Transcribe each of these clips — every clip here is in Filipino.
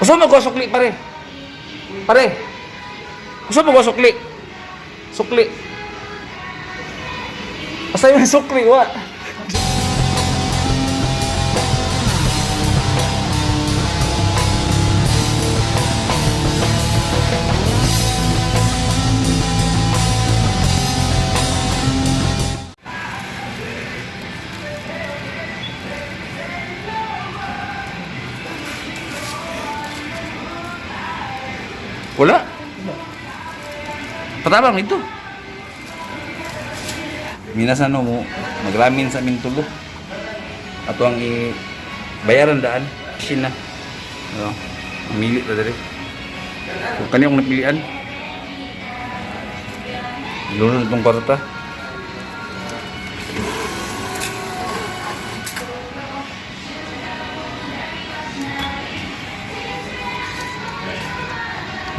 Gusto mo ko sukli pare? Pare. Gusto mo ko sukli? Sukli. Asa yung sukli wa? Wala. Patabang ito. Minasan mo magramin sa amin tulo. Ato ang bayaran daan. Sina. No. Mamili ta diri. Kung kaniyong napilian. Lunod itong kwarta.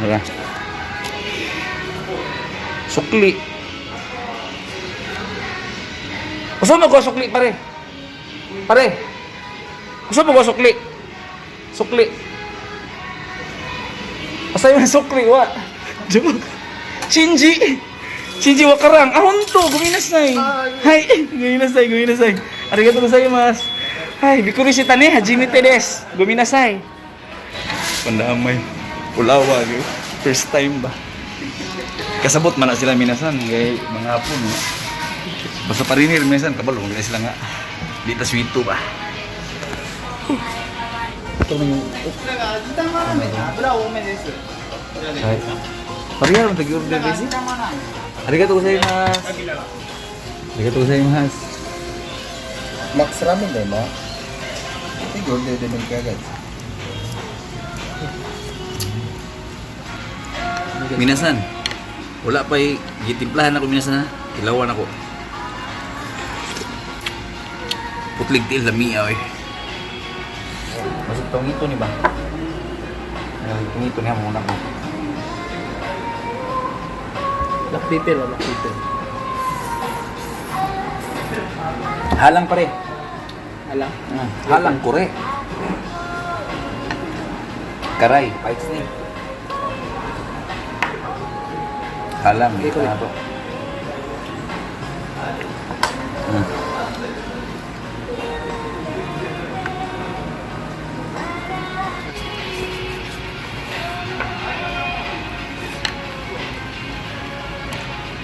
Wala. Sukli. Gusto mo ko sukli pare? Pare. Gusto mo ko sukli? Sukli. Asa yung sukli wa? Shinji. Shinji wa karang. Ahon to, guminasay. Hay, guminasay. Arigatou gozaimasu. Hay, bikurishita ne, hajimete desu. Guminasay. Pandamay. Ulawa, first time ba? Kasabot man na sila minasan, gay mga hapon. No? Basta parinir minasan, kabalo, huwag na sila nga. Di ta swito ba? Ito na yung... Parihar, mag-order besi? Arigatou gozaimasu. Arigatou gozaimasu. Max ramen deh, Mak. Order din kagad. Minasan, wala pa gitimplahan ako minasan ha. Ilawan ako. Putlig til lami ay. Masuk tong ito ni ba? Itong ito niya muna ko. Black pepper o black pepper? Halang pare. Alam? Halang kore. Karay, fights ni. Halang Ito na ito.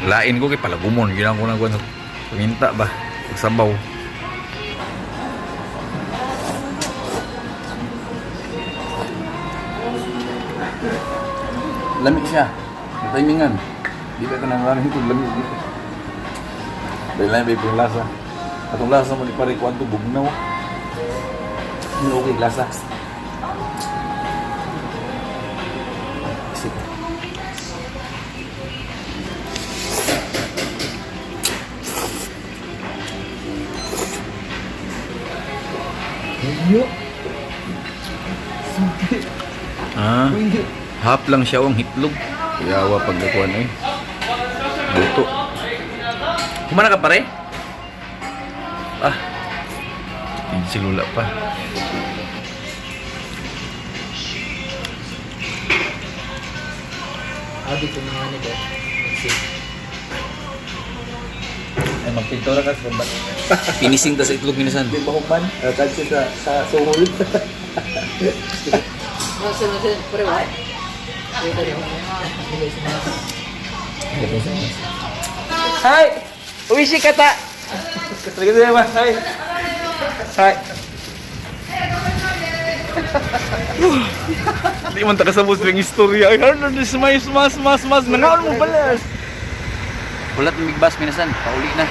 Lain ko kay palagumon, yun ang ko nagwan sa paminta ba, sabaw. Lamig siya, timingan. Di ba ito nang lamig ito, lamig dito. Dahil lang yung lasa. Atong lasa mo di pare kwanto bugnaw. Hindi okay lasa. Sige. Ah, hap lang siya ang hitlog. Yawa pagkakuan eh. Buto. Kumana ka pare? Ah, silula pa. Abi ko na nga nito. Ay, magpintura ka sa bambat. Finishing ta sa itlog minasan. Di ba human? Kasi sa suhol. Masin, pare wa? Ito rin. Hai, uishi kata. Terima kasih mas. Hai. Hai. Di man ta kasabot ng istorya. Ay, ano mas nangaon mo balas. Ulat ng bigbas minasan, pauli na.